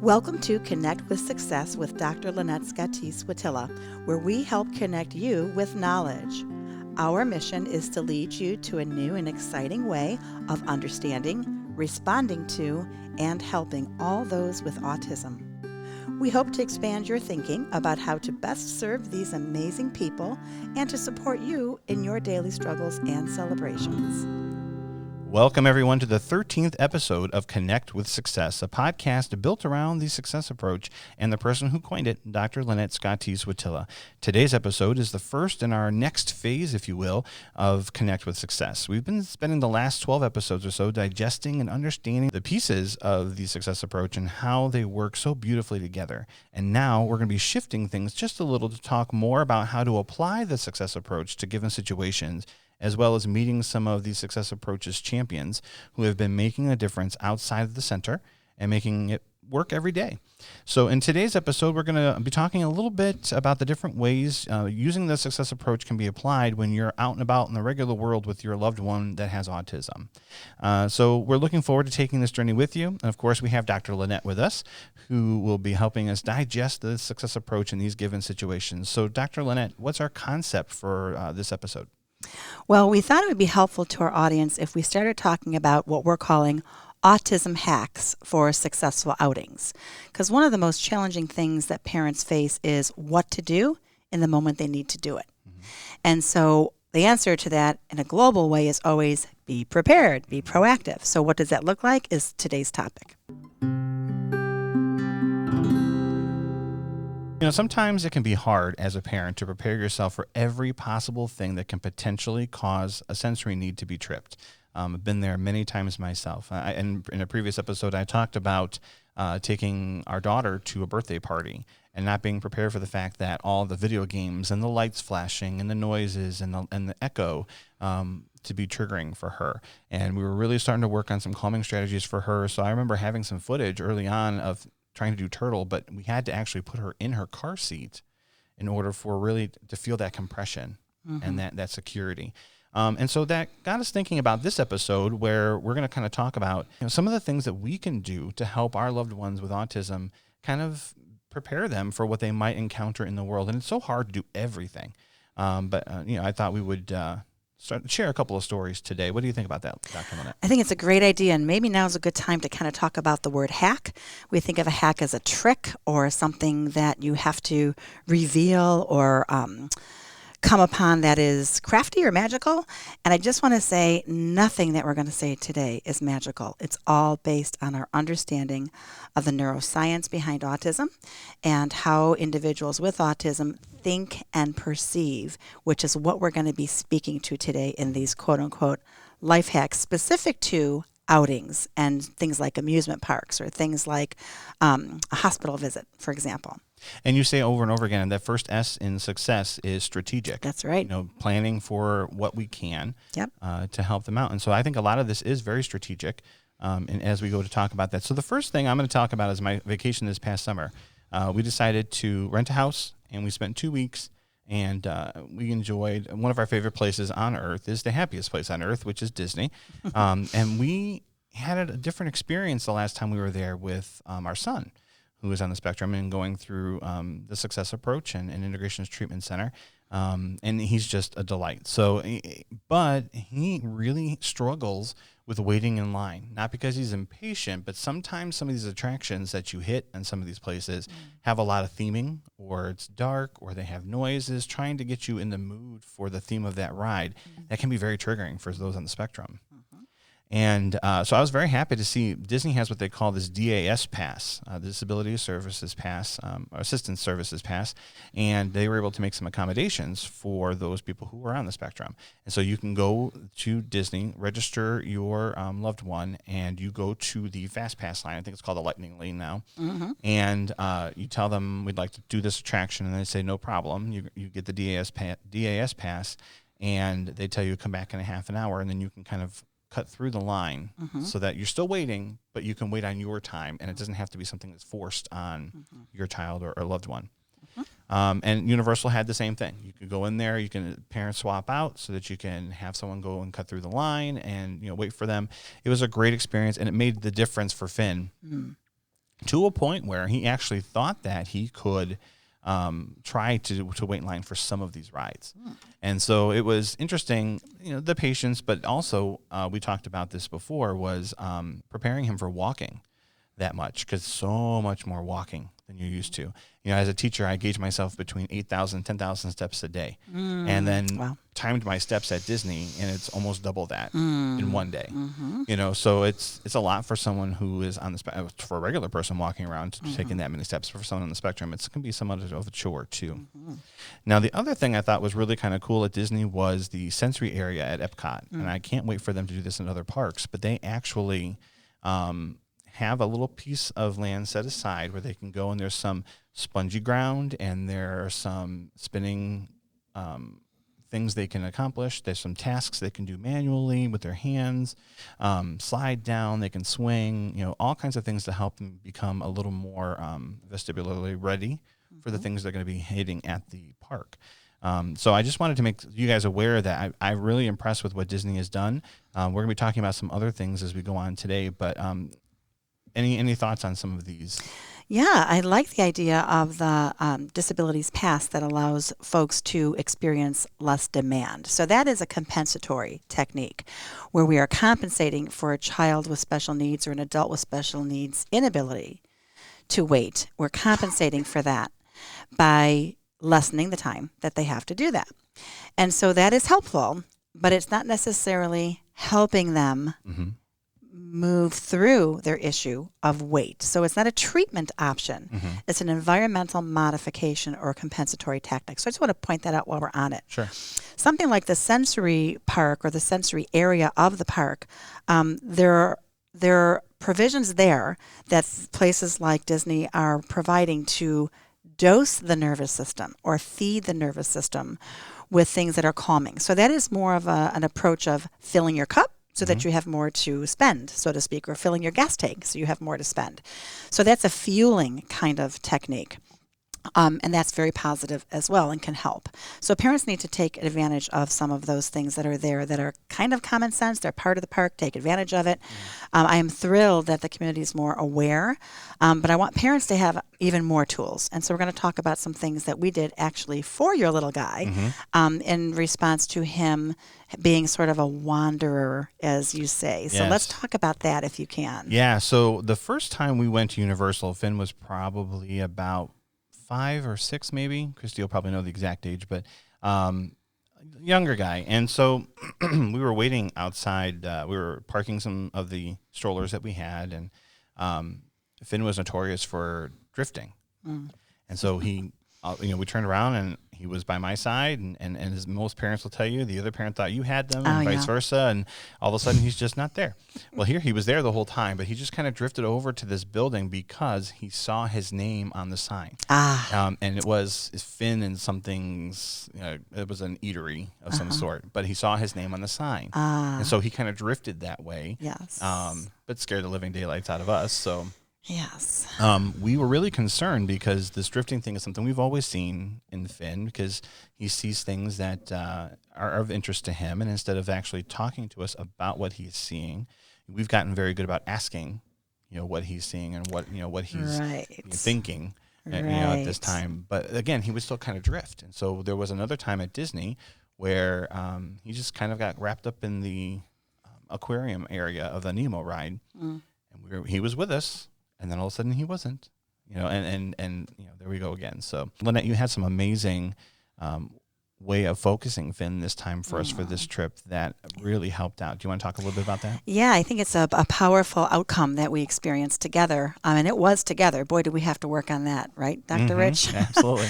Welcome to Connect with Success with Dr. Lynette Scotese-Wojtila, where we help connect you with knowledge. Our mission is to lead you to a new and exciting way of understanding, responding to, and helping all those with autism. We hope to expand your thinking about how to best serve these amazing people and to support you in your daily struggles and celebrations. Welcome, everyone, to the 13th episode of Connect with Success, a podcast built around the success approach and the person who coined it, Dr. Lynette Scotese-Wojtila. Today's episode is the first in our next phase, if you will, of Connect with Success. We've been spending the last 12 episodes or so digesting and understanding the pieces of the success approach and how they work so beautifully together. And now we're going to be shifting things just a little to talk more about how to apply the success approach to given situations, as well as meeting some of the success approaches champions who have been making a difference outside of the center and making it work every day. So in today's episode, we're going to be talking a little bit about the different ways using the success approach can be applied when you're out and about in the regular world with your loved one that has autism. So we're looking forward to taking this journey with you. And of course, we have Dr. Lynette with us, who will be helping us digest the success approach in these given situations. So Dr. Lynette, what's our concept for this episode? Well, we thought it would be helpful to our audience if we started talking about what we're calling autism hacks for successful outings. Because one of the most challenging things that parents face is what to do in the moment they need to do it. Mm-hmm. And so the answer to that in a global way is always be prepared, be proactive. So what does that look like is today's topic. You know, sometimes it can be hard as a parent to prepare yourself for every possible thing that can potentially cause a sensory need to be tripped. I've been there many times myself. And in a previous episode, I talked about taking our daughter to a birthday party and not being prepared for the fact that all the video games and the lights flashing and the noises and the echo to be triggering for her. And we were really starting to work on some calming strategies for her. So I remember having some footage early on of trying to do turtle, but we had to actually put her in her car seat in order for really to feel that compression and that security. And so that got us thinking about this episode where we're going to kind of talk about some of the things that we can do to help our loved ones with autism kind of prepare them for what they might encounter in the world. And it's so hard to do everything. But I thought we would share a couple of stories today. What do you think about that, Dr. Lynette? I think it's a great idea, and maybe now's a good time to kind of talk about the word hack. We think of a hack as a trick or something that you have to reveal or come upon that is crafty or magical. And I just want to say nothing that we're going to say today is magical. It's all based on our understanding of the neuroscience behind autism and how individuals with autism think and perceive, which is what we're going to be speaking to today in these quote-unquote life hacks specific to outings and things like amusement parks or things like a hospital visit, for example. And you say over and over again, that first S in success is strategic. That's right. Planning for what we can to help them out. And so I think a lot of this is very strategic. And as we go to talk about that. So the first thing I'm going to talk about is my vacation this past summer. We decided to rent a house and we spent 2 weeks and we enjoyed one of our favorite places on earth is the happiest place on earth, which is Disney. And we had a different experience the last time we were there with our son, who is on the spectrum and going through the success approach and integrations treatment center. And he's just a delight. So, but he really struggles with waiting in line, not because he's impatient, but sometimes some of these attractions that you hit in some of these places have a lot of theming, or it's dark, or they have noises trying to get you in the mood for the theme of that ride. That can be very triggering for those on the spectrum. And so I was very happy to see Disney has what they call this DAS pass, Disability Services Pass, Assistance Services Pass, and they were able to make some accommodations for those people who are on the spectrum. And so you can go to Disney, register your loved one, and you go to the Fast Pass line. I think it's called the Lightning Lane now. And you tell them we'd like to do this attraction, and they say no problem. You get the DAS pass, and they tell you to come back in a half an hour, and then you can kind of cut through the line so that you're still waiting, but you can wait on your time, and it doesn't have to be something that's forced on your child or loved one. And Universal had the same thing. You could go in there, you can parents swap out so that you can have someone go and cut through the line and wait for them. It was a great experience, and it made the difference for Finn to a point where he actually thought that he could try to wait in line for some of these rides. And so it was interesting, the patience, but also we talked about this before, was preparing him for walking that much, because so much more walking than you're used to. As a teacher, I gauge myself between 8,000 and 10,000 steps a day. And then timed my steps at Disney, and it's almost double that in one day. So it's a lot for someone who is on the spectrum. For a regular person walking around, taking that many steps. For someone on the spectrum, it can be somewhat of a chore too. Now, the other thing I thought was really kind of cool at Disney was the sensory area at Epcot. And I can't wait for them to do this in other parks, but they actually have a little piece of land set aside where they can go, and there's some spongy ground, and there are some spinning things they can accomplish. There's some tasks they can do manually with their hands, slide down, they can swing, all kinds of things to help them become a little more vestibularly ready for the things they're going to be hitting at the park. So I just wanted to make you guys aware that I'm really impressed with what Disney has done. We're going to be talking about some other things as we go on today, but any thoughts on some of these? Yeah, I like the idea of the disabilities pass that allows folks to experience less demand. So that is a compensatory technique where we are compensating for a child with special needs or an adult with special needs inability to wait. We're compensating for that by lessening the time that they have to do that. And so that is helpful, but it's not necessarily helping them move through their issue of weight. So it's not a treatment option. It's an environmental modification or compensatory technique. So I just want to point that out while we're on it. Sure. Something like the sensory park or the sensory area of the park, there are provisions there that places like Disney are providing to dose the nervous system or feed the nervous system with things that are calming. So that is more of an approach of filling your cup so that you have more to spend, so to speak, or filling your gas tank so you have more to spend. So that's a fueling kind of technique. And that's very positive as well and can help. So parents need to take advantage of some of those things that are there that are kind of common sense. They're part of the park. Take advantage of it. I am thrilled that the community is more aware, but I want parents to have even more tools. And so we're going to talk about some things that we did actually for your little guy in response to him being sort of a wanderer, as you say. So let's talk about that if you can. Yeah, so the first time we went to Universal, Finn was probably about 5 or 6 maybe. Christy will probably know the exact age, but younger guy. And so we were waiting outside. We were parking some of the strollers that we had, and Finn was notorious for drifting. And so he, we turned around, and he was by my side, and as most parents will tell you, the other parent thought you had them, and vice versa, and all of a sudden he's just not there. Well, here he was there the whole time, but he just kind of drifted over to this building because he saw his name on the sign. And it was Finn and something's, it was an eatery of some sort, but he saw his name on the sign. And so he kind of drifted that way. But scared the living daylights out of us, so... Yes. We were really concerned because this drifting thing is something we've always seen in Finn, because he sees things that are of interest to him, and instead of actually talking to us about what he's seeing, we've gotten very good about asking, what he's seeing and what he's thinking, at this time. But again, he would still kind of drift, and so there was another time at Disney where he just kind of got wrapped up in the aquarium area of the Nemo ride, and he was with us. And then all of a sudden he wasn't, and there we go again. So Lynette, you had some amazing way of focusing Finn this time for us for this trip that really helped out. Do you want to talk a little bit about that? Yeah, I think it's a powerful outcome that we experienced together. And it was together. Boy, did we have to work on that, right, Dr. Rich? Absolutely.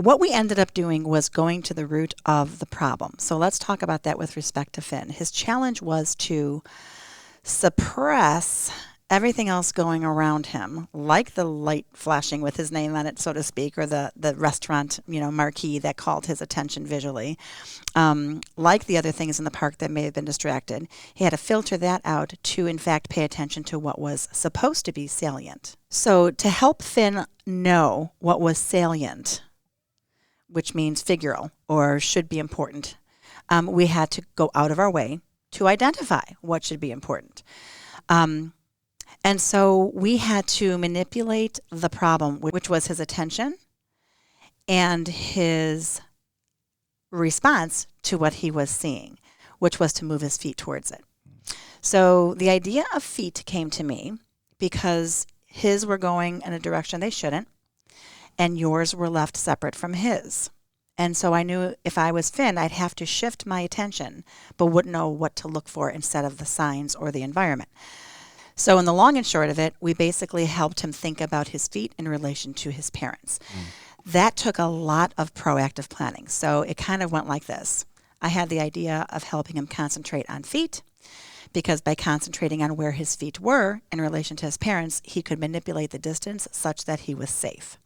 What we ended up doing was going to the root of the problem. So let's talk about that with respect to Finn. His challenge was to suppress everything else going around him, like the light flashing with his name on it, so to speak, or the restaurant, marquee that called his attention visually, like the other things in the park that may have been distracted. He had to filter that out to, in fact, pay attention to what was supposed to be salient. So to help Finn know what was salient, which means figural or should be important, we had to go out of our way to identify what should be important. And so we had to manipulate the problem, which was his attention and his response to what he was seeing, which was to move his feet towards it. So the idea of feet came to me because his were going in a direction they shouldn't, and yours were left separate from his. And so I knew if I was Finn, I'd have to shift my attention, but wouldn't know what to look for instead of the signs or the environment. So in the long and short of it, we basically helped him think about his feet in relation to his parents. That took a lot of proactive planning. So it kind of went like this. I had the idea of helping him concentrate on feet, because by concentrating on where his feet were in relation to his parents, he could manipulate the distance such that he was safe.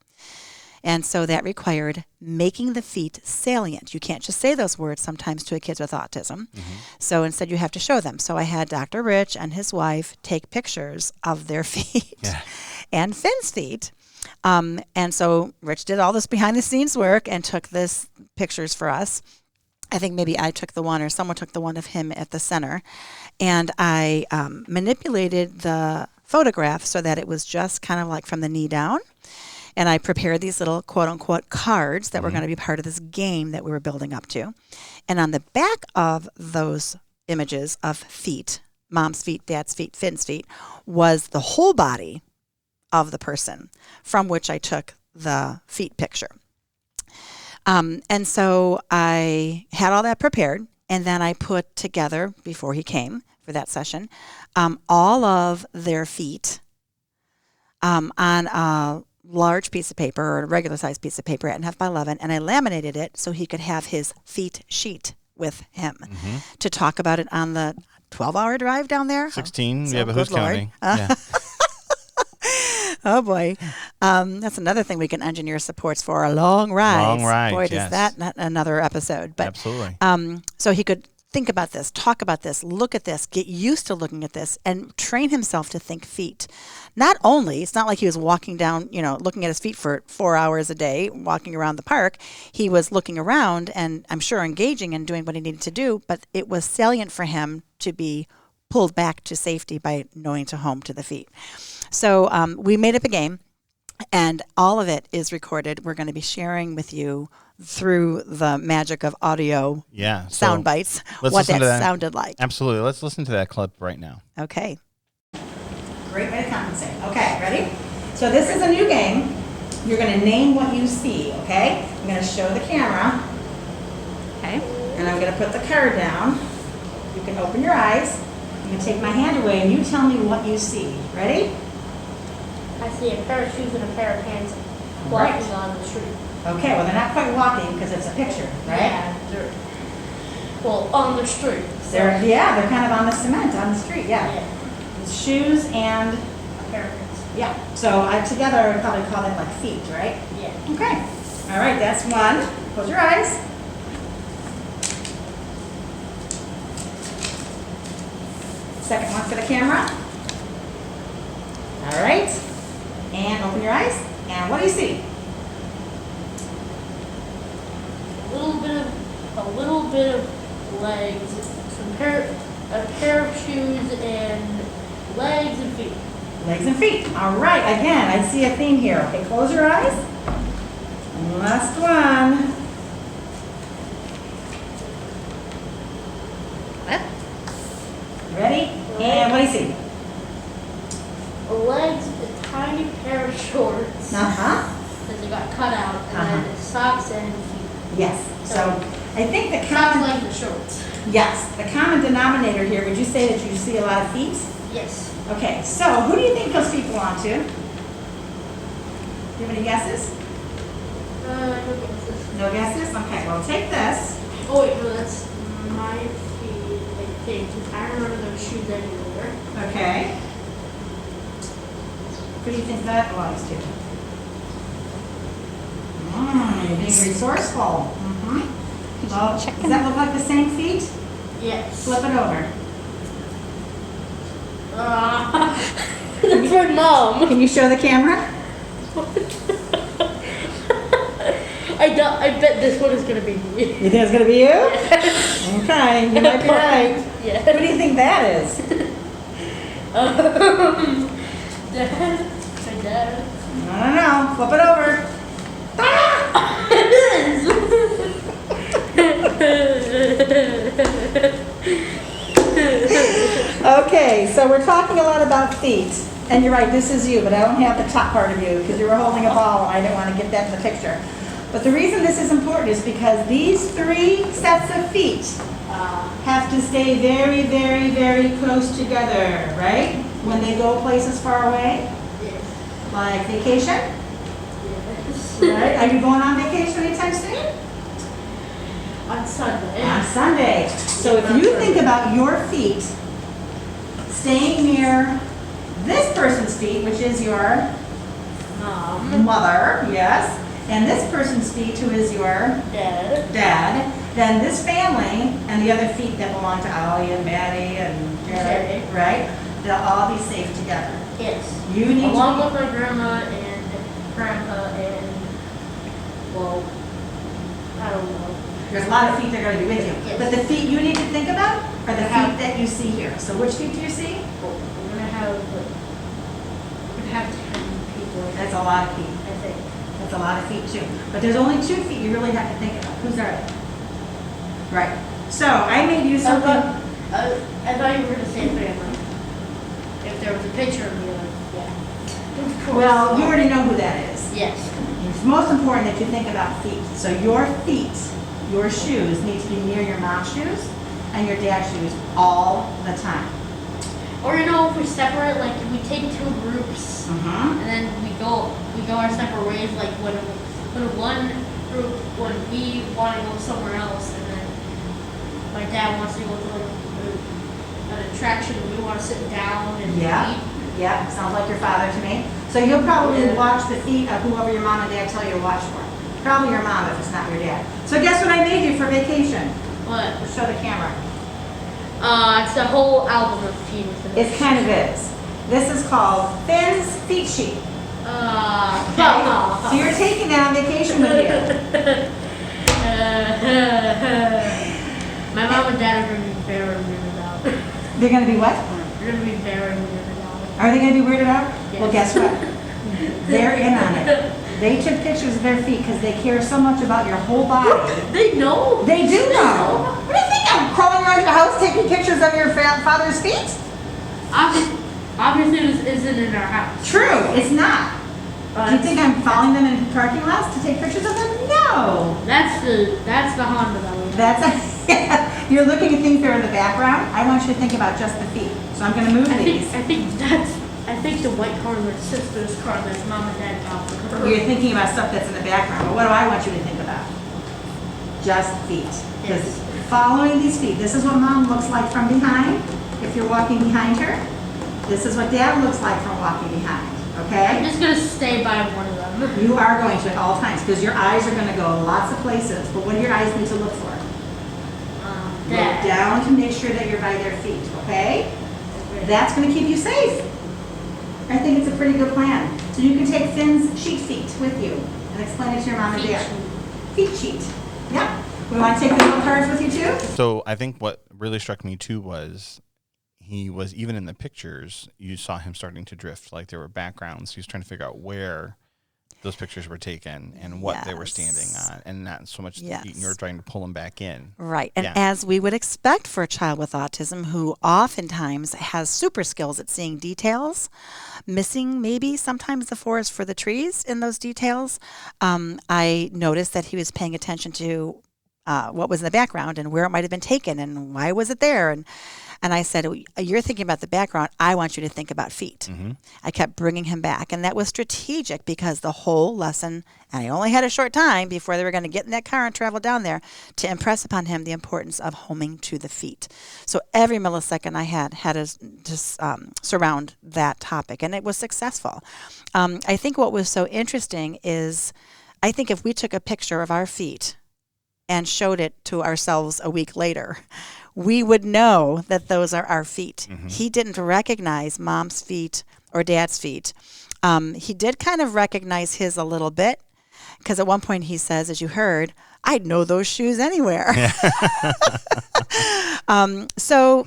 And so that required making the feet salient. You can't just say those words sometimes to a kid with autism. So instead you have to show them. So I had Dr. Rich and his wife take pictures of their feet and Finn's feet. And so Rich did all this behind the scenes work and took this pictures for us. I think maybe I took the one or someone took the one of him at the center. And I manipulated the photograph so that it was just kind of like from the knee down. And I prepared these little quote-unquote cards that were going to be part of this game that we were building up to. And on the back of those images of feet, mom's feet, dad's feet, Finn's feet, was the whole body of the person from which I took the feet picture. And so I had all that prepared, and then I put together, before he came for that session, all of their feet on a large piece of paper, or a regular size piece of paper, 8.5 by 11, and I laminated it so he could have his feet sheet with him to talk about it on the 12-hour drive down there. 16, yeah, but who's counting? Oh, boy. That's another thing we can engineer supports for, a long ride. Long ride, boy, does that not another episode. But, absolutely. So he could think about this, talk about this, look at this, get used to looking at this, and train himself to think feet. Not only, it's not like he was walking down, looking at his feet for 4 hours a day, walking around the park. He was looking around and I'm sure engaging and doing what he needed to do, but it was salient for him to be pulled back to safety by knowing to home to the feet. So we made up a game, and all of it is recorded. We're going to be sharing with you through the magic of audio sound bites what that sounded like. Absolutely. Let's listen to that clip right now. Okay. Great way to compensate. Okay, ready? So this is a new game. You're going to name what you see, okay? I'm going to show the camera. Okay. And I'm going to put the card down. You can open your eyes. I'm going to take my hand away, and you tell me what you see. Ready? I see a pair of shoes and a pair of pants walking on the street. Okay, well, they're not quite walking because it's a picture, right? Yeah, they're, on the street. So. They're kind of on the cement on the street, yeah. It's shoes and a pair of pants. Yeah, so together I would probably call them like feet, right? Yeah. Okay, all right, that's one. Close your eyes. Second one for the camera. All right, and open your eyes. And what do you see? A little bit of legs, a pair of shoes, and legs and feet. Legs and feet. All right. Again, I see a theme here. Okay, close your eyes. And last one. Ready? And what do you see? Legs, a tiny pair of shorts. Because they got cut out, and then socks and feet. Yes. So I think the common like the shorts. Yes, the common denominator here. Would you say that you see a lot of feet? Yes. Okay. So who do you think those feet belong to? Do you have any guesses? No guesses. No guesses. Okay. Well, take this. Oh wait, no, that's my feet. I think. I remember those shoes anywhere. Okay. Who do you think that belongs to? You're being resourceful. Well, does that look like the same feet? Yes. Flip it over. That's my mom. Can you show the camera? I bet this one is going to be me. You think it's going to be you? Yes. Okay, you might be right. Yeah. Who do you think that is? Dad. My dad. No. Flip it over. Okay, so we're talking a lot about feet. And you're right, this is you, but I don't have the top part of you because you were holding a ball and I didn't want to get that in the picture. But the reason this is important is because these 3 sets of feet have to stay very, very, very close together, right? When they go places far away, Yes. like vacation, Yes. right? Are you going on vacation anytime soon? On Sunday. On Sunday. So if you think about your feet staying near this person's feet, which is your mother, yes, and this person's feet, who is your dad, then this family and the other feet that belong to Ollie and Maddie and Jared, right? They'll all be safe together. Yes. You need Along to with my grandma and grandpa and, well, I don't know. there's a lot of feet that are going to be with you. Yes. But the feet you need to think about are the feet that you see here. So which feet do you see? We're gonna have 10 people. That's a lot of feet. I think. That's a lot of feet too. But there's only 2 feet you really have to think about. Whose are they? Right. So I made you something. I thought you were gonna say family. If there was a picture of me, yeah. Well, you already know who that is. Yes. It's most important that you think about feet. So your feet, your shoes, need to be near your mom's shoes and your dad's shoes all the time. Or if we separate, like if we take 2 groups and then we go our separate ways, like when one group, when we want to go somewhere else, and then my dad wants to go to like an attraction, and we want to sit down and eat. Yeah, sounds like your father to me. So you'll probably watch the feet of whoever your mom and dad tell you to watch for. Probably your mom if it's not your dad. So guess what I made you for vacation? What? Let's show the camera. It's the whole album of feet. It kind of is. This is called Finn's Feet Sheet. Okay? So you're taking that on vacation with you. My mom and dad are going to be very weirded out. They're going to be what? They're going to be very weirded out. Are they going to be weirded out? Yes. Well, guess what? They're in on it. They took pictures of their feet because they care so much about your whole body. They know. They do know. What do you think? I'm crawling around your house taking pictures of your father's feet? Obviously, this isn't in our house. True, it's not. Do you think I'm following them in parking lots to take pictures of them? No. That's the Honda that we have. That's you're looking at things that are in the background. I want you to think about just the feet. So I'm going to move these. I think the white car is my sister's car that mom and dad got for her. You're thinking about stuff that's in the background. But what do I want you to think about? Just feet. Because following these feet, this is what mom looks like from behind. If you're walking behind her, this is what dad looks like from walking behind. Okay? I'm just gonna stay by one of them. You are going to at all times because your eyes are going to go lots of places. But what do your eyes need to look for? Look down to make sure that you're by their feet. Okay? That's going to keep you safe. I think it's a pretty good plan. So you can take Finn's sheet feet with you and explain it to your mom and dad. Feet sheet. Yep. We want to take the little cards with you too? So I think what really struck me too was he was, even in the pictures, you saw him starting to drift. Like there were backgrounds. He was trying to figure out where those pictures were taken and what they were standing on, and not so much the feet, and you were trying to pull them back in. Right. And as we would expect for a child with autism who oftentimes has super skills at seeing details, missing maybe sometimes the forest for the trees in those details, I noticed that he was paying attention to what was in the background and where it might have been taken and why was it there. And I said, you're thinking about the background. I want you to think about feet. Mm-hmm. I kept bringing him back. And that was strategic because the whole lesson, and I only had a short time before they were going to get in that car and travel down there, to impress upon him the importance of homing to the feet. So every millisecond I had to just surround that topic. And it was successful. I think what was so interesting is, I think if we took a picture of our feet and showed it to ourselves a week later, we would know that those are our feet. Mm-hmm. He didn't recognize mom's feet or dad's feet. He did kind of recognize his a little bit, because at one point he says, as you heard, I'd know those shoes anywhere. So,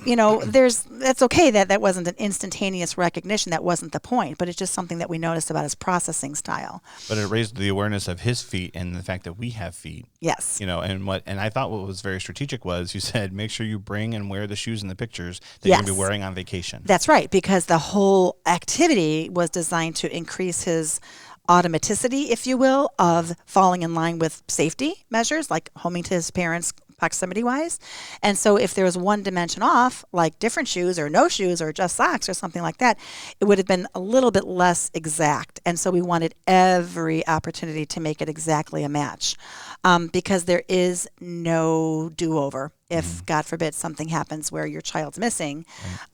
that's okay that wasn't an instantaneous recognition. That wasn't the point, but it's just something that we noticed about his processing style. But it raised the awareness of his feet and the fact that we have feet. Yes. And I thought what was very strategic was you said, make sure you bring and wear the shoes in the pictures that Yes. you're going to be wearing on vacation. That's right, because the whole activity was designed to increase his automaticity, if you will, of falling in line with safety measures, like homing to his parents proximity-wise. And so if there was one dimension off, like different shoes or no shoes or just socks or something like that, it would have been a little bit less exact. And so we wanted every opportunity to make it exactly a match, because there is no do-over. If, God forbid, something happens where your child's missing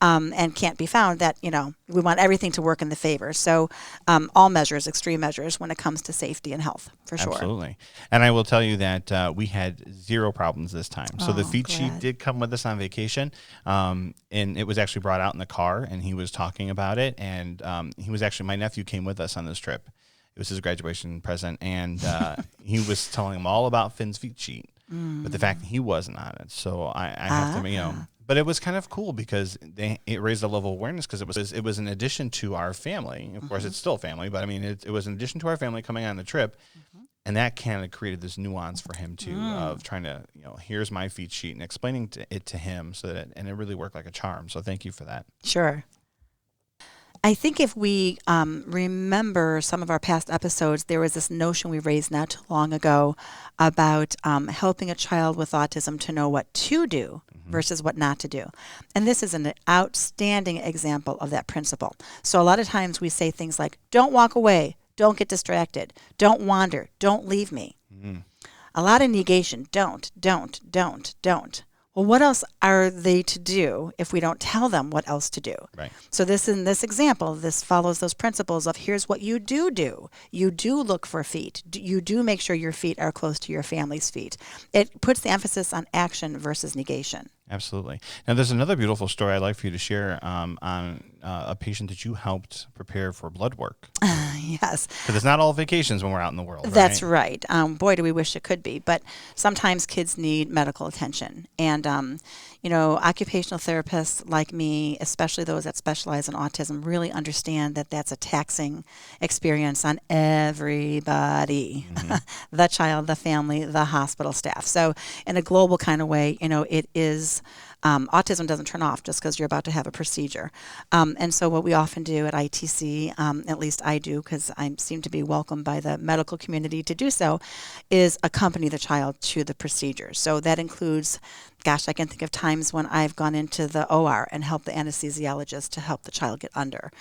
and can't be found, that, we want everything to work in the favor. So all measures, extreme measures when it comes to safety and health, for sure. Absolutely. And I will tell you that we had zero problems this time. So the feed sheet glad. did come with us on vacation, and it was actually brought out in the car, and he was talking about it. And my nephew came with us on this trip. It was his graduation present, and he was telling him all about Finn's feed sheet. But the fact that he wasn't on it, so I have to, but it was kind of cool because it raised a level of awareness because it was in addition to our family. Of course, it's still family, but I mean, it was in addition to our family coming on the trip, and that kind of created this nuance for him too of trying to, here's my feed sheet and explaining it to him and it really worked like a charm. So thank you for that. Sure. I think if we remember some of our past episodes, there was this notion we raised not too long ago about helping a child with autism to know what to do versus what not to do. And this is an outstanding example of that principle. So a lot of times we say things like, don't walk away, don't get distracted, don't wander, don't leave me. A lot of negation, don't. Well, what else are they to do if we don't tell them what else to do? Right. So in this example, this follows those principles of here's what you do. You do look for feet. You do make sure your feet are close to your family's feet. It puts the emphasis on action versus negation. Absolutely. Now, there's another beautiful story I'd like for you to share on a patient that you helped prepare for blood work. Yes. Because it's not all vacations when we're out in the world. That's right. Boy, do we wish it could be. But sometimes kids need medical attention. And, occupational therapists like me, especially those that specialize in autism, really understand that that's a taxing experience on everybody, the child, the family, the hospital staff. So in a global kind of way, it is autism doesn't turn off just because you're about to have a procedure. And so what we often do at ITC, at least I do because I seem to be welcomed by the medical community to do so, is accompany the child to the procedure. So that includes, I can think of times when I've gone into the OR and helped the anesthesiologist to help the child get under,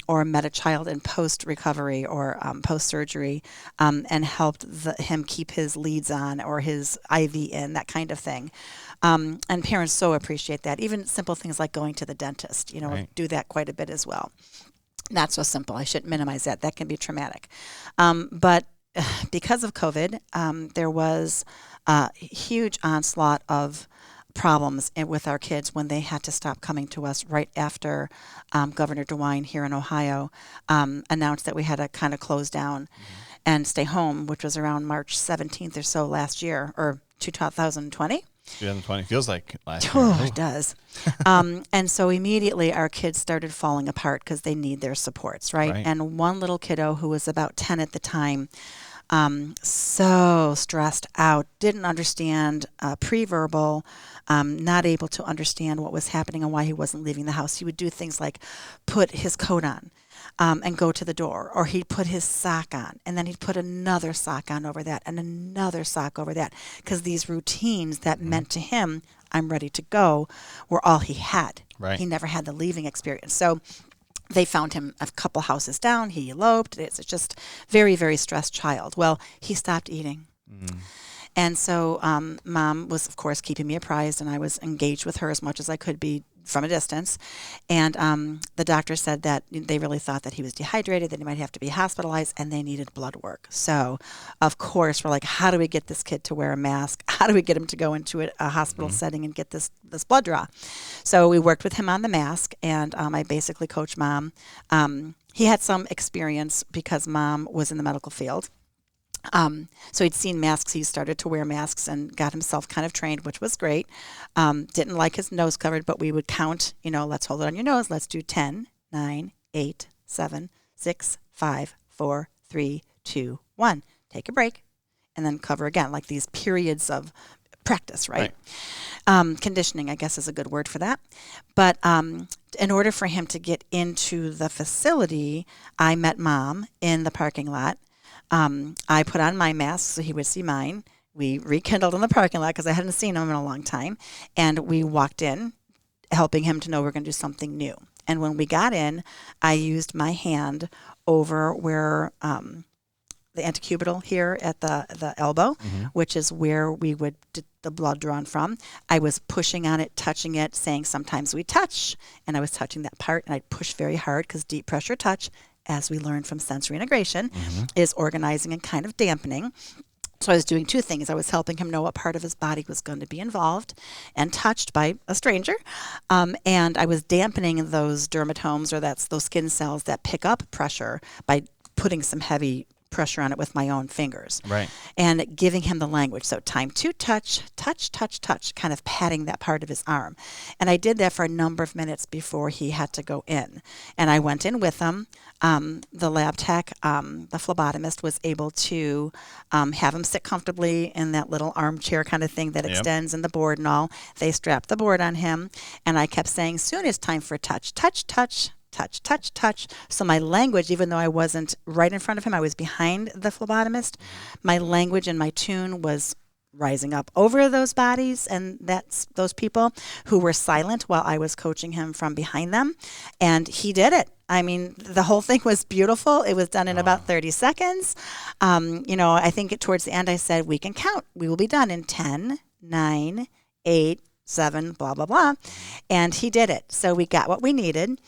or met a child in post-recovery or post-surgery and helped him keep his leads on or his IV in, that kind of thing. And parents so appreciate that. Even simple things like going to the dentist, Right. do that quite a bit as well. Not so simple. I shouldn't minimize that. That can be traumatic. But because of COVID, there was a huge onslaught of problems with our kids when they had to stop coming to us right after Governor DeWine here in Ohio announced that we had to kind of close down and stay home, which was around March 17th or so last year, or 2020. 2020 feels like last year. Oh, it does. And so immediately our kids started falling apart because they need their supports, right? And one little kiddo who was about 10 at the time, so stressed out, didn't understand pre-verbal, not able to understand what was happening and why he wasn't leaving the house. He would do things like put his coat on and go to the door, or he'd put his sock on, and then he'd put another sock on over that and another sock over that, because these routines that meant to him, I'm ready to go, were all he had. Right. He never had the leaving experience. So they found him a couple houses down. He eloped. It's just very, very stressed child. Well, he stopped eating. And so Mom was, of course, keeping me apprised, and I was engaged with her as much as I could be from a distance. And the doctor said that they really thought that he was dehydrated, that he might have to be hospitalized, and they needed blood work. So, of course, we're like, how do we get this kid to wear a mask? How do we get him to go into a hospital setting and get this blood draw? So we worked with him on the mask, and I basically coached Mom. He had some experience because Mom was in the medical field. So he'd seen masks. He started to wear masks and got himself kind of trained, which was great. Didn't like his nose covered, but we would count, let's hold it on your nose. Let's do 10, 9, 8, 7, 6, 5, 4, 3, 2, 1. Take a break and then cover again, like these periods of practice, right? Conditioning, I guess, is a good word for that. But in order for him to get into the facility, I met Mom in the parking lot. I put on my mask so he would see mine. We rekindled in the parking lot because I hadn't seen him in a long time. And we walked in, helping him to know we're going to do something new. And when we got in, I used my hand over where the antecubital here at the elbow, which is where we would get the blood drawn from. I was pushing on it, touching it, saying sometimes we touch. And I was touching that part, and I'd push very hard because deep pressure touch, as we learned from sensory integration, is organizing and kind of dampening. So I was doing two things. I was helping him know what part of his body was going to be involved and touched by a stranger. And I was dampening those dermatomes, or those skin cells that pick up pressure, by putting some heavy pressure on it with my own fingers. Right. And giving him the language. So time to touch, touch, touch, touch, kind of patting that part of his arm. And I did that for a number of minutes before he had to go in. And I went in with him. The lab tech, the phlebotomist, was able to have him sit comfortably in that little armchair kind of thing that extends, and the board and all. They strapped the board on him. And I kept saying, soon it's time for touch, touch, touch, touch, touch, touch. So my language, even though I wasn't right in front of him, I was behind the phlebotomist, my language and my tune was rising up over those bodies, and that's those people who were silent while I was coaching him from behind them. And he did it. I mean, the whole thing was beautiful. It was done in about 30 seconds. I think towards the end I said, we can count. We will be done in 10, 9, 8, 7, blah, blah, blah. And he did it. So we got what we needed.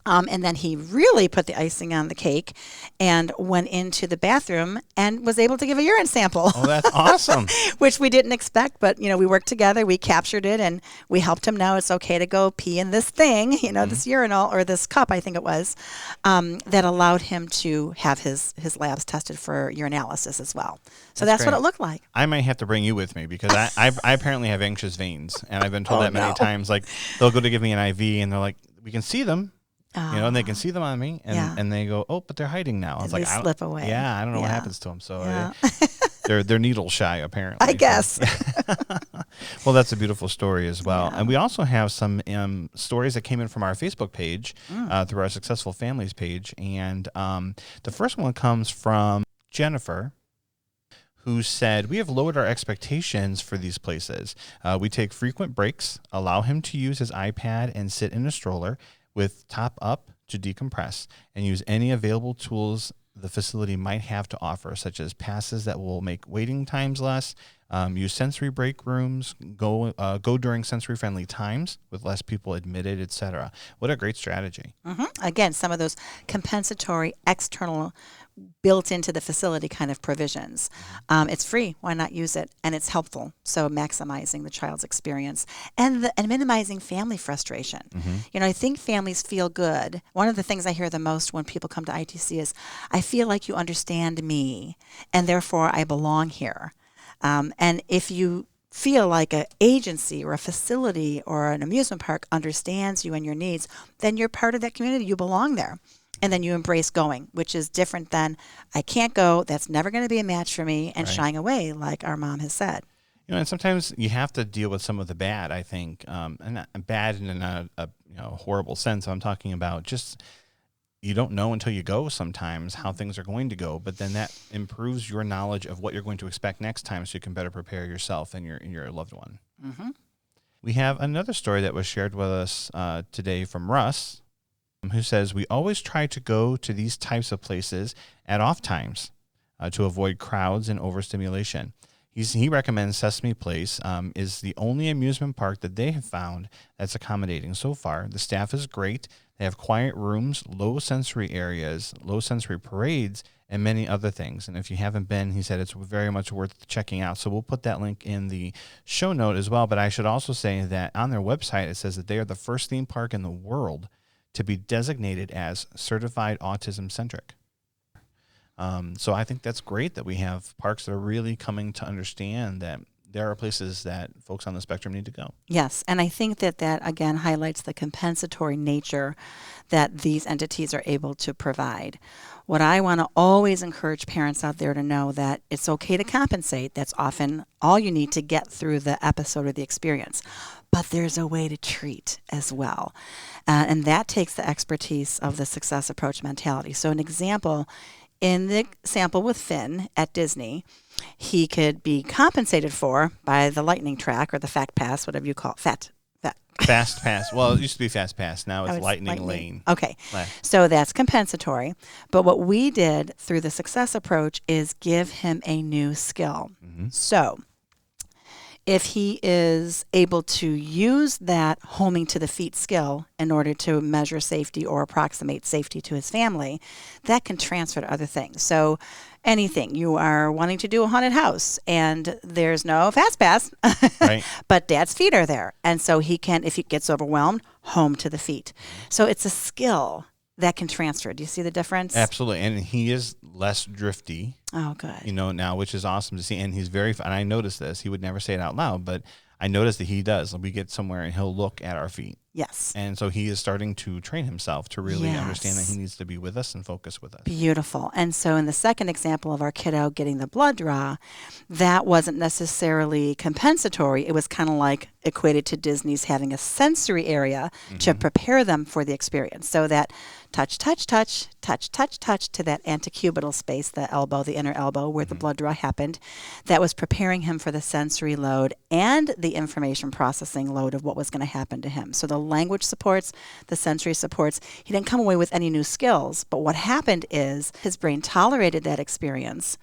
And then he really put the icing on the cake and went into the bathroom and was able to give a urine sample. Oh, that's awesome. Which we didn't expect, but, we worked together, we captured it, and we helped him know it's okay to go pee in this thing, this urinal, or this cup, I think it was, that allowed him to have his labs tested for urinalysis as well. So that's what it looked like. I might have to bring you with me because I apparently have anxious veins, and I've been told that many times. Like, they'll go to give me an IV, and they're like, we can see them. And they can see them on me, and they go, oh, but they're hiding now. I was like, they slip away. Yeah, I don't know what happens to them. So they're needle shy, apparently. I guess. Well, that's a beautiful story as well. Yeah. And we also have some stories that came in from our Facebook page through our Successful Families page. And the first one comes from Jennifer, who said, we have lowered our expectations for these places. We take frequent breaks, allow him to use his iPad and sit in a stroller with top up to decompress, and use any available tools the facility might have to offer, such as passes that will make waiting times less, use sensory break rooms, go during sensory-friendly times with less people admitted, etc. What a great strategy. Again, some of those compensatory external built into the facility kind of provisions. It's free. Why not use it? And it's helpful. So maximizing the child's experience and minimizing family frustration. I think families feel good. One of the things I hear the most when people come to ITC is, I feel like you understand me, and therefore I belong here. And if you feel like an agency or a facility or an amusement park understands you and your needs, then you're part of that community. You belong there. And then you embrace going, which is different than, I can't go, that's never going to be a match for me, and shying away, like our mom has said. And sometimes you have to deal with some of the bad, I think, and not bad in a horrible sense. I'm talking about just, you don't know until you go sometimes how things are going to go, but then that improves your knowledge of what you're going to expect next time, so you can better prepare yourself and your loved one. We have another story that was shared with us today from Russ, who says, we always try to go to these types of places at off times to avoid crowds and overstimulation. He recommends Sesame Place is the only amusement park that they have found that's accommodating so far. The staff is great. They have quiet rooms, low sensory areas, low sensory parades, and many other things. And if you haven't been, he said it's very much worth checking out. So we'll put that link in the show note as well. But I should also say that on their website, it says that they are the first theme park in the world to be designated as certified autism-centric. So I think that's great that we have parks that are really coming to understand that there are places that folks on the spectrum need to go. Yes, and I think that again highlights the compensatory nature that these entities are able to provide. What I want to always encourage parents out there to know that it's okay to compensate. That's often all you need to get through the episode or the experience. But there's a way to treat as well. And that takes the expertise of the success approach mentality. So an example, in the sample with Finn at Disney, he could be compensated for by the lightning track or the Fast Pass, whatever you call it. Fast Pass. Well, it used to be Fast Pass. Now it's lightning Lane. Okay. So that's compensatory. But what we did through the success approach is give him a new skill. Mm-hmm. So if he is able to use that homing to the feet skill in order to measure safety or approximate safety to his family, that can transfer to other things. So anything, you are wanting to do a haunted house and there's no Fast Pass, right. But Dad's feet are there. And so he can, if he gets overwhelmed, home to the feet. So it's a skill that can transfer. Do you see the difference? Absolutely. And he is less drifty. Oh, good. Now, which is awesome to see. And he's and I noticed this. He would never say it out loud, but I noticed that he does. We get somewhere and he'll look at our feet. Yes. And so he is starting to train himself to really understand that he needs to be with us and focus with us. Beautiful. And so in the second example of our kiddo getting the blood draw, that wasn't necessarily compensatory. It was kind of like equated to Disney's having a sensory area to prepare them for the experience. So that touch, touch, touch, touch, touch, touch to that antecubital space, the elbow, the inner elbow where the blood draw happened, that was preparing him for the sensory load and the information processing load of what was going to happen to him. So the language supports, the sensory supports. He didn't come away with any new skills, but what happened is his brain tolerated that experience,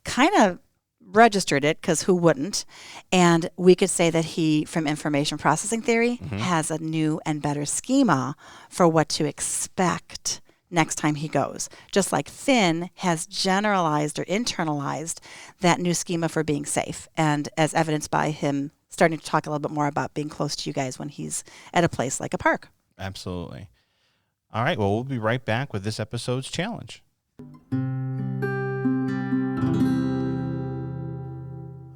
kind of registered it, because who wouldn't? And we could say that he, from information processing theory, has a new and better schema for what to expect next time he goes. Just like Finn has generalized or internalized that new schema for being safe, and as evidenced by him starting to talk a little bit more about being close to you guys when he's at a place like a park. Absolutely. All right. Well, we'll be right back with this episode's challenge.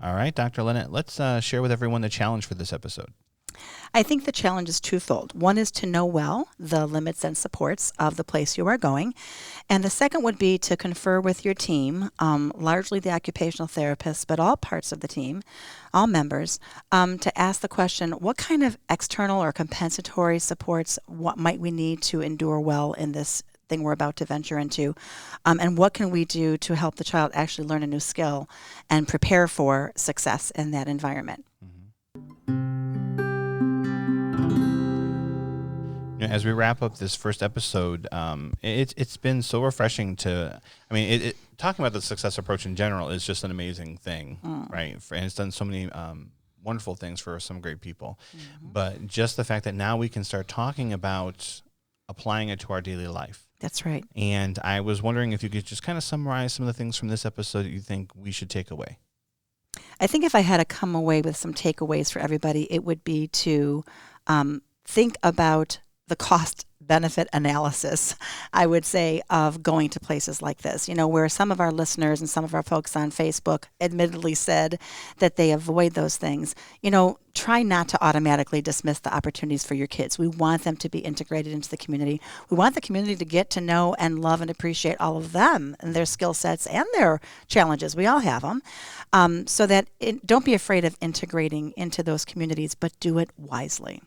All right, Dr. Lynette, let's share with everyone the challenge for this episode. I think the challenge is twofold. One is to know well the limits and supports of the place you are going. And the second would be to confer with your team, largely the occupational therapists, but all parts of the team, all members, to ask the question, what kind of external or compensatory supports, what might we need to endure well in this thing we're about to venture into, and what can we do to help the child actually learn a new skill and prepare for success in that environment. As we wrap up this first episode, it's been so refreshing to, talking about the success approach in general is just an amazing thing, right? And it's done so many wonderful things for some great people. But just the fact that now we can start talking about applying it to our daily life. That's right. And I was wondering if you could just kind of summarize some of the things from this episode that you think we should take away. I think if I had to come away with some takeaways for everybody, it would be to think about the cost-benefit analysis, I would say, of going to places like this. Where some of our listeners and some of our folks on Facebook admittedly said that they avoid those things. Try not to automatically dismiss the opportunities for your kids. We want them to be integrated into the community. We want the community to get to know and love and appreciate all of them and their skill sets and their challenges. We all have them. So that don't be afraid of integrating into those communities, but do it wisely.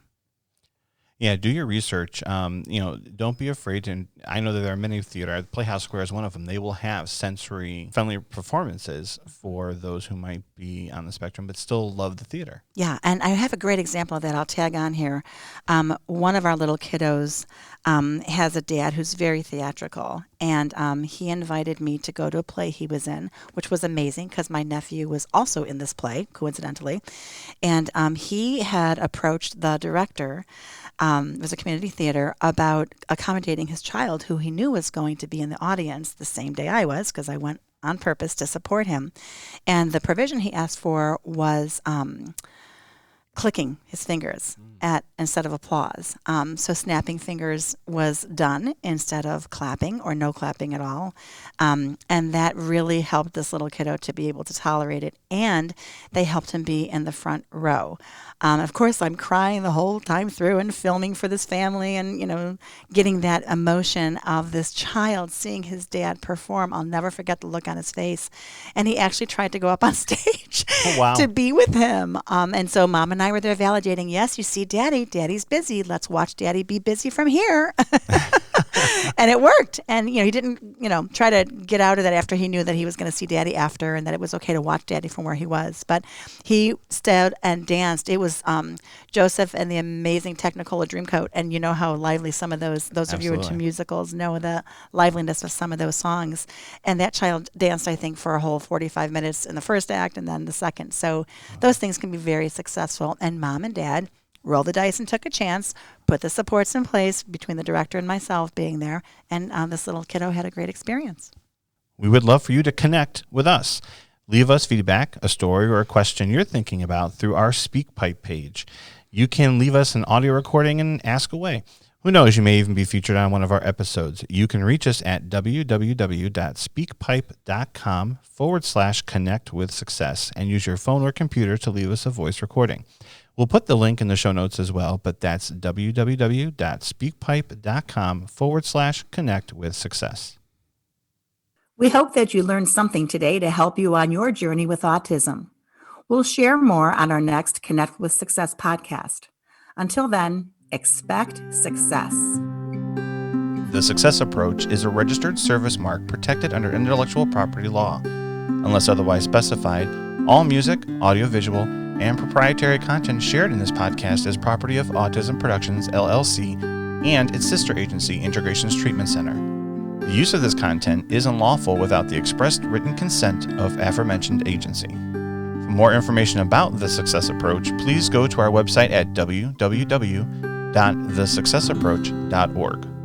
Yeah, do your research. Don't be afraid to. I know that there are many theater. Playhouse Square is one of them. They will have sensory-friendly performances for those who might be on the spectrum but still love the theater. Yeah, and I have a great example of that. I'll tag on here. One of our little kiddos has a dad who's very theatrical, and he invited me to go to a play he was in, which was amazing because my nephew was also in this play, coincidentally. And he had approached the director, it was a community theater, about accommodating his child who he knew was going to be in the audience the same day I was, because I went on purpose to support him. And the provision he asked for was clicking his fingers instead of applause. So snapping fingers was done instead of clapping or no clapping at all. And that really helped this little kiddo to be able to tolerate it. And they helped him be in the front row. Of course, I'm crying the whole time through and filming for this family and, getting that emotion of this child seeing his dad perform. I'll never forget the look on his face. And he actually tried to go up on stage to be with him. And so Mom and I were there validating, yes, you see Daddy. Daddy's busy. Let's watch Daddy be busy from here. And it worked. And, he didn't, try to get out of that after he knew that he was going to see Daddy after and that it was okay to watch Daddy from where he was. But he stood and danced. It was Joseph and the Amazing Technicolor Dreamcoat. And you know how lively some of those of you into musicals know the liveliness of some of those songs. And that child danced, I think, for a whole 45 minutes in the first act and then the second. So those things can be very successful. And Mom and Dad rolled the dice and took a chance, put the supports in place between the director and myself being there, and this little kiddo had a great experience. We would love for you to connect with us. Leave us feedback, a story, or a question you're thinking about through our SpeakPipe page. You can leave us an audio recording and ask away. Who knows, you may even be featured on one of our episodes. You can reach us at www.speakpipe.com/connect-with-success and use your phone or computer to leave us a voice recording. We'll put the link in the show notes as well, but that's www.speakpipe.com/connect-with-success. We hope that you learned something today to help you on your journey with autism. We'll share more on our next Connect with Success podcast. Until then, expect success. The Success Approach is a registered service mark protected under intellectual property law. Unless otherwise specified, all music, audiovisual, and proprietary content shared in this podcast is property of Autism Productions, LLC, and its sister agency, Integrations Treatment Center. The use of this content is unlawful without the expressed written consent of aforementioned agency. For more information about the Success Approach, please go to our website at www.thesuccessapproach.org.